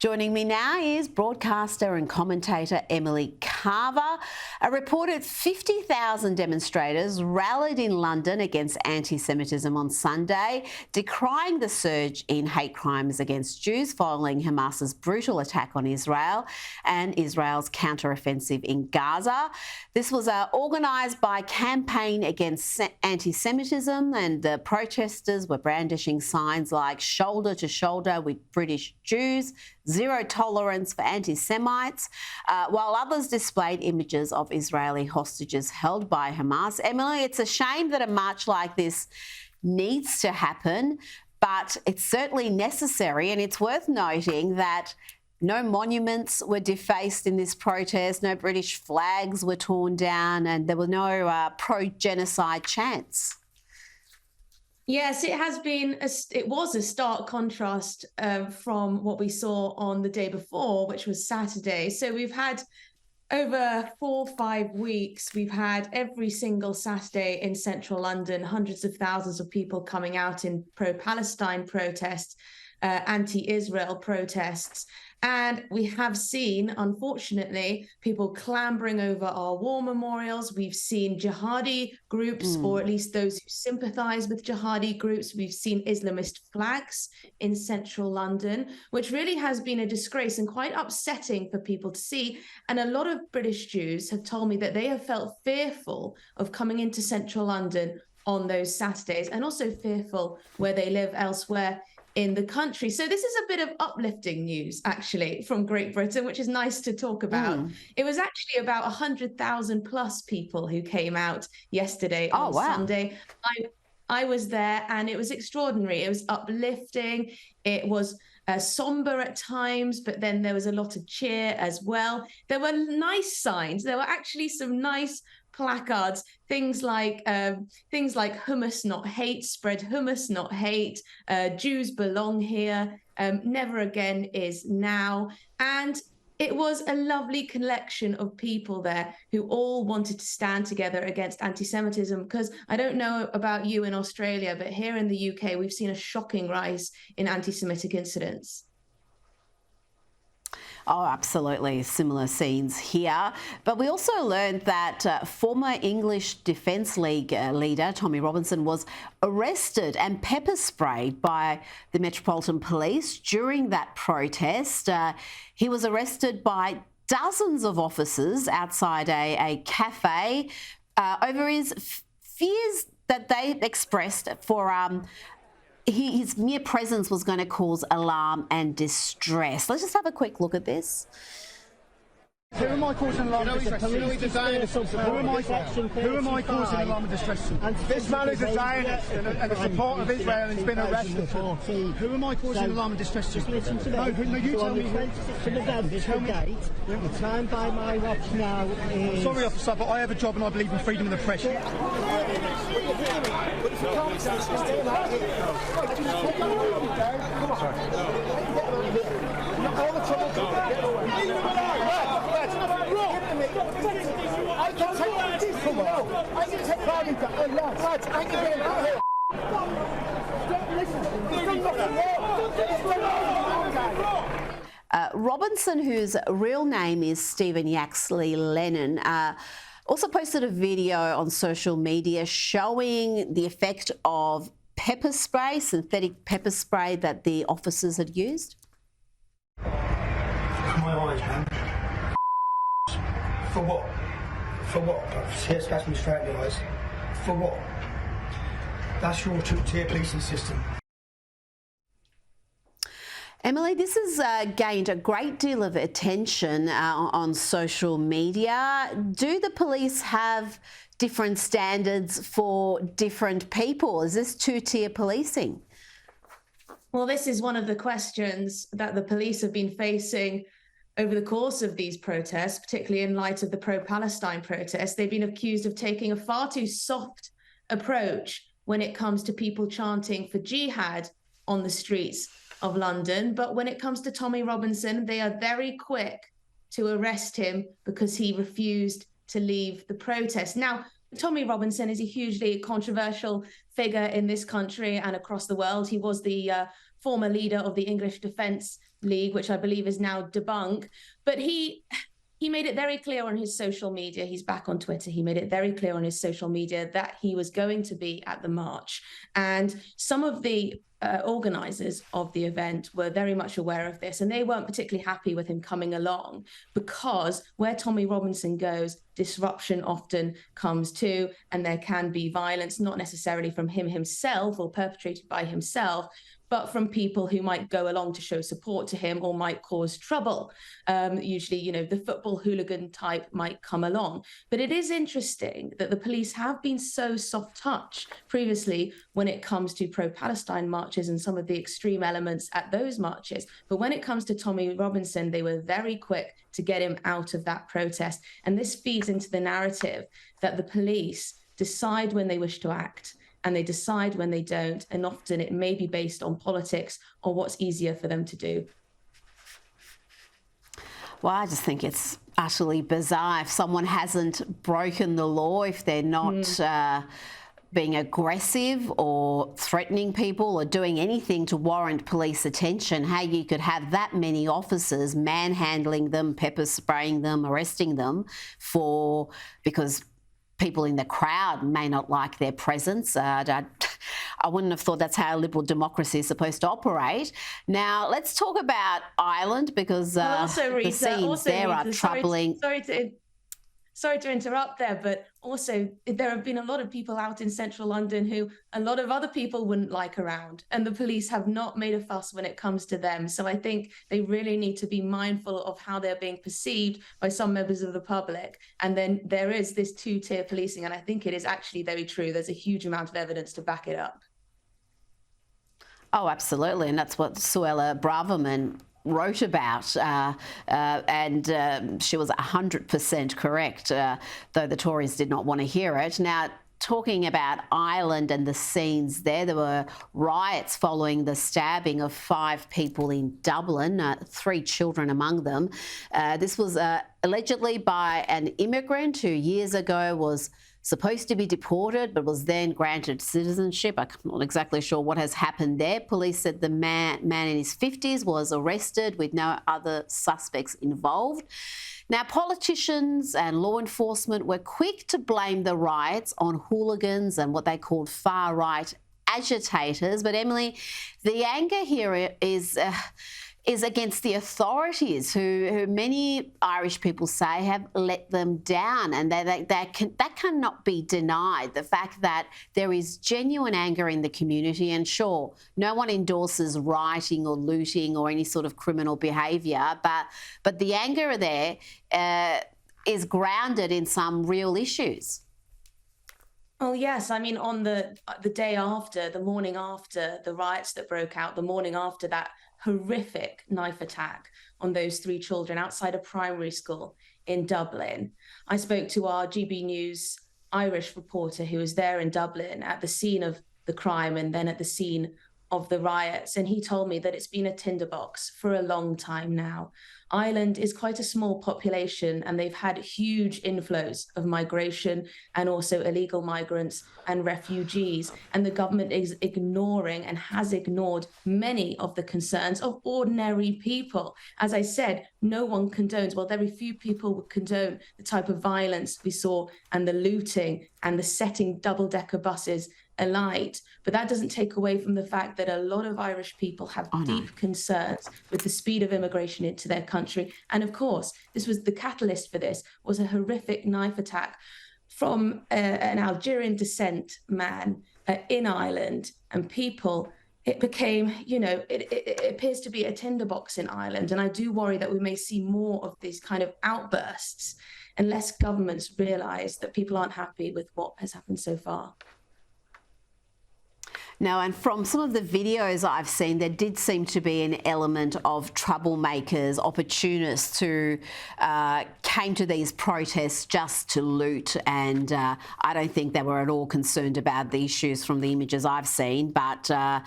Joining me now is broadcaster and commentator Emily Carver. A reported 50,000 demonstrators rallied in London against anti-Semitism on Sunday, decrying the surge in hate crimes against Jews following Hamas's brutal attack on Israel and Israel's counteroffensive in Gaza. This was organised by Campaign Against Anti-Semitism, and the protesters were brandishing signs like "shoulder to shoulder with British Jews," "zero tolerance for anti-Semites," while others displayed images of Israeli hostages held by Hamas. Emily, it's a shame that a march like this needs to happen, but it's certainly necessary, and it's worth noting that no monuments were defaced in this protest, no British flags were torn down, and there were no pro-genocide chants. Yes, it was a stark contrast from what we saw on the day before, which was Saturday. So we've had over 4 or 5 weeks, we've had every single Saturday in central London, hundreds of thousands of people coming out in pro-Palestine protests, anti-Israel protests. And we have seen, unfortunately, people clambering over our war memorials. We've seen jihadi groups, or at least those who sympathise with jihadi groups. We've seen Islamist flags in central London, which really has been a disgrace and quite upsetting for people to see. And a lot of British Jews have told me that they have felt fearful of coming into central London on those Saturdays, and also fearful where they live elsewhere in the country. So this is a bit of uplifting news, actually, from Great Britain, which is nice to talk about. It was actually about 100,000 plus people who came out yesterday on Sunday. I was there, and it was extraordinary. It was uplifting. It was somber at times, but then there was a lot of cheer as well. There were nice signs. There were actually some nice placards, things like "Hummus not hate," "Spread hummus not hate," "Jews belong here," "Never again is now." And it was a lovely collection of people there who all wanted to stand together against anti-Semitism, because I don't know about you in Australia, but here in the UK, we've seen a shocking rise in anti-Semitic incidents. Oh, absolutely. Similar scenes here. But we also learned that former English Defence League leader Tommy Robinson was arrested and pepper sprayed by the Metropolitan Police during that protest. He was arrested by dozens of officers outside a cafe over his fears that they expressed for his mere presence was going to cause alarm and distress. Let's just have a quick look at this. Who am I causing alarm and distress? Who am I causing alarm and distress? This man is a Zionist and a supporter of Israel, and he's been arrested. Who am I causing alarm and distress to? Listen to me. No, you tell me. 26th of November, date. The time by my watch now is... Sorry, officer, but I have a job and I believe in freedom of the press. I can take come on. I can take part in that. Lads, I can get out here. Don't listen. You've done nothing wrong. Robinson, whose real name is Stephen Yaxley Lennon, also posted a video on social media showing the effect of pepper spray, synthetic pepper spray that the officers had used. My eyes, man. For what? For what? Tear gas me straight in the eyes. For what? That's your two-tier policing system. Emily, this has gained a great deal of attention on social media. Do the police have different standards for different people? Is this two-tier policing? Well, this is one of the questions that the police have been facing over the course of these protests, particularly in light of the pro-Palestine protests. They've been accused of taking a far too soft approach when it comes to people chanting for jihad on the streets of London. But when it comes to Tommy Robinson, they are very quick to arrest him because he refused to leave the protest. Now, Tommy Robinson is a hugely controversial figure in this country and across the world. He was the former leader of the English Defence League, which I believe is now debunked. But he made it very clear on his social media, he's back on Twitter, he made it very clear on his social media that he was going to be at the march. And some of the organizers of the event were very much aware of this, and they weren't particularly happy with him coming along, because where Tommy Robinson goes, disruption often comes too, and there can be violence, not necessarily from him himself or perpetrated by himself, but from people who might go along to show support to him or might cause trouble. Usually, you know, the football hooligan type might come along. But it is interesting that the police have been so soft touch previously when it comes to pro-Palestine marches and some of the extreme elements at those marches. But when it comes to Tommy Robinson, they were very quick to get him out of that protest. And this feeds into the narrative that the police decide when they wish to act, and they decide when they don't, and often it may be based on politics or what's easier for them to do. Well, I just think it's utterly bizarre. If someone hasn't broken the law, if they're not being aggressive or threatening people or doing anything to warrant police attention, how you could have that many officers manhandling them, pepper spraying them, arresting them because people in the crowd may not like their presence. I wouldn't have thought that's how liberal democracy is supposed to operate. Now, let's talk about Ireland, because also, Rita, the scenes there are troubling. Sorry to interrupt there, but also there have been a lot of people out in central London who a lot of other people wouldn't like around, and the police have not made a fuss when it comes to them. So I think they really need to be mindful of how they're being perceived by some members of the public. And then there is this two-tier policing, and I think it is actually very true. There's a huge amount of evidence to back it up. Oh, absolutely. And that's what Suella Braverman wrote about, and she was 100% correct, though the Tories did not want to hear it. Now, talking about Ireland and the scenes there were riots following the stabbing of 5 people in Dublin, 3 children among them. This was allegedly by an immigrant who years ago was supposed to be deported but was then granted citizenship. I'm not exactly sure what has happened there. Police said the man in his 50s was arrested with no other suspects involved. Now, politicians and law enforcement were quick to blame the riots on hooligans and what they called far-right agitators. But Emily, the anger here is against the authorities, who many Irish people say have let them down, and that cannot be denied. The fact that there is genuine anger in the community, and sure, no one endorses rioting or looting or any sort of criminal behaviour, but the anger there is grounded in some real issues. Oh, yes. I mean, on the day after, the morning after the riots that broke out, the morning after that horrific knife attack on those 3 children outside a primary school in Dublin, I spoke to our GB News Irish reporter who was there in Dublin at the scene of the crime and then at the scene of the riots. And he told me that it's been a tinderbox for a long time now. Ireland is quite a small population, and they've had huge inflows of migration and also illegal migrants and refugees. And the government is ignoring and has ignored many of the concerns of ordinary people. As I said, no one condones, well, very few people would condone the type of violence we saw and the looting and the setting double-decker buses alight. But that doesn't take away from the fact that a lot of Irish people have deep concerns with the speed of immigration into their country. And of course, this was the catalyst for this, was a horrific knife attack from an Algerian descent man in Ireland. And people, it became, it appears to be a tinderbox in Ireland. And I do worry that we may see more of these kind of outbursts unless governments realise that people aren't happy with what has happened so far. Now, and from some of the videos I've seen, there did seem to be an element of troublemakers, opportunists who came to these protests just to loot. And I don't think they were at all concerned about the issues from the images I've seen. But I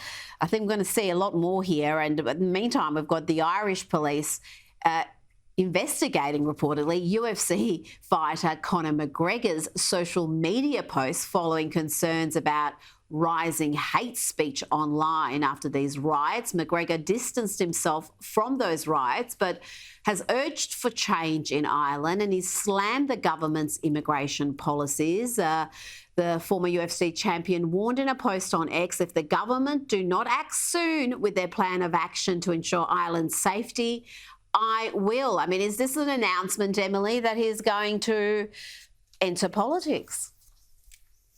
think we're going to see a lot more here. And in the meantime, we've got the Irish police investigating, reportedly, UFC fighter Conor McGregor's social media posts following concerns about rising hate speech online after these riots. McGregor distanced himself from those riots, but has urged for change in Ireland, and he's slammed the government's immigration policies. The former UFC champion warned in a post on X, if the government do not act soon with their plan of action to ensure Ireland's safety, I will. I mean, is this an announcement, Emily, that he's going to enter politics?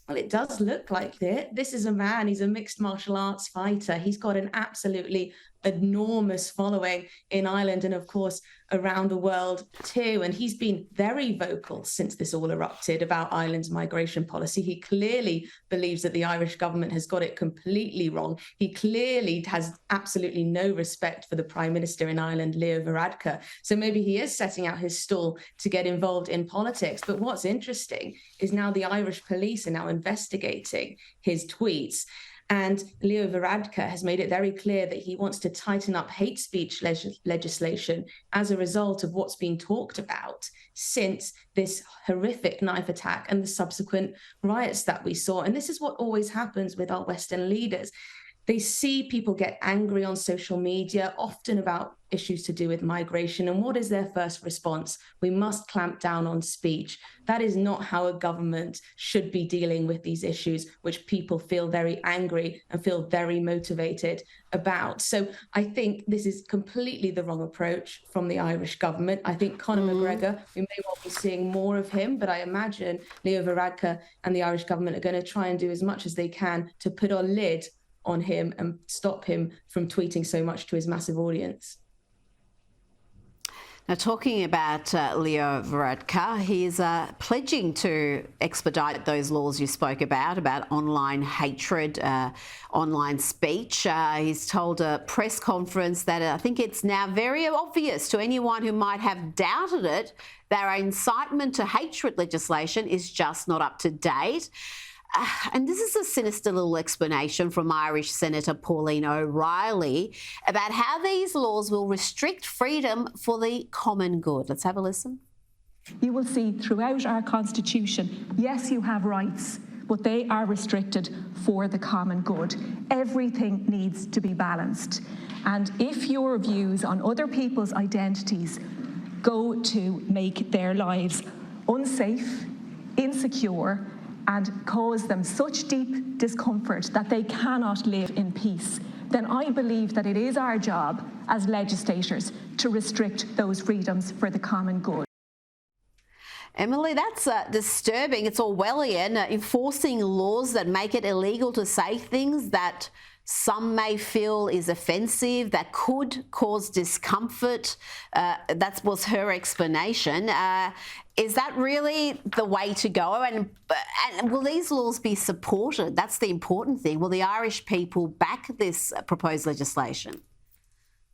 Well, it does look like it. This is a man, he's a mixed martial arts fighter. He's got an absolutely enormous following in Ireland and, of course, around the world too. And he's been very vocal since this all erupted about Ireland's migration policy. He clearly believes that the Irish government has got it completely wrong. He clearly has absolutely no respect for the Prime Minister in Ireland, Leo Varadkar. So maybe he is setting out his stall to get involved in politics. But what's interesting is now the Irish police are now investigating his tweets. And Leo Varadkar has made it very clear that he wants to tighten up hate speech legislation as a result of what's been talked about since this horrific knife attack and the subsequent riots that we saw. And this is what always happens with our Western leaders. They see people get angry on social media, often about issues to do with migration. And what is their first response? We must clamp down on speech. That is not how a government should be dealing with these issues, which people feel very angry and feel very motivated about. So I think this is completely the wrong approach from the Irish government. I think Conor McGregor, we may well be seeing more of him, but I imagine Leo Varadkar and the Irish government are going to try and do as much as they can to put a lid on him and stop him from tweeting so much to his massive audience. Now, talking about Leo Varadkar, he's pledging to expedite those laws you spoke about online hatred, online speech. He's told a press conference that I think it's now very obvious to anyone who might have doubted it that our incitement to hatred legislation is just not up to date. And this is a sinister little explanation from Irish Senator Pauline O'Reilly about how these laws will restrict freedom for the common good. Let's have a listen. You will see throughout our Constitution, yes, you have rights, but they are restricted for the common good. Everything needs to be balanced. And if your views on other people's identities go to make their lives unsafe, insecure, and cause them such deep discomfort that they cannot live in peace, then I believe that it is our job as legislators to restrict those freedoms for the common good. Emily, that's disturbing. It's Orwellian, enforcing laws that make it illegal to say things that some may feel is offensive, that could cause discomfort. That was her explanation. Is that really the way to go? And will these laws be supported? That's the important thing. Will the Irish people back this proposed legislation?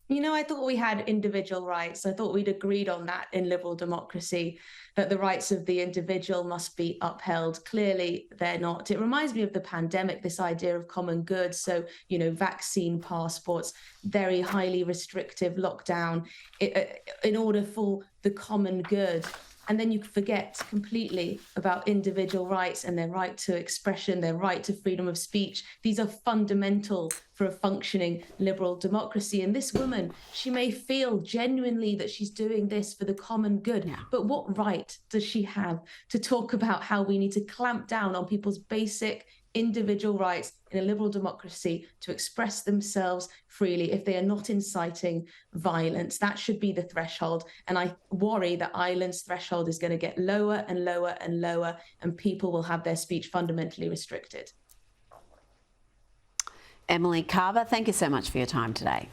You know, I thought we had individual rights. I thought we'd agreed on that in liberal democracy, that the rights of the individual must be upheld. Clearly, they're not. It reminds me of the pandemic, this idea of common good. So, you know, vaccine passports, very highly restrictive lockdown in order for the common good. And then you forget completely about individual rights and their right to expression, their right to freedom of speech. These are fundamental for a functioning liberal democracy. And this woman, she may feel genuinely that she's doing this for the common good. Yeah. But what right does she have to talk about how we need to clamp down on people's basic individual rights in a liberal democracy to express themselves freely if they are not inciting violence? That should be the threshold. And I worry that Ireland's threshold is going to get lower and lower and lower, and people will have their speech fundamentally restricted. Emily Carver, thank you so much for your time today.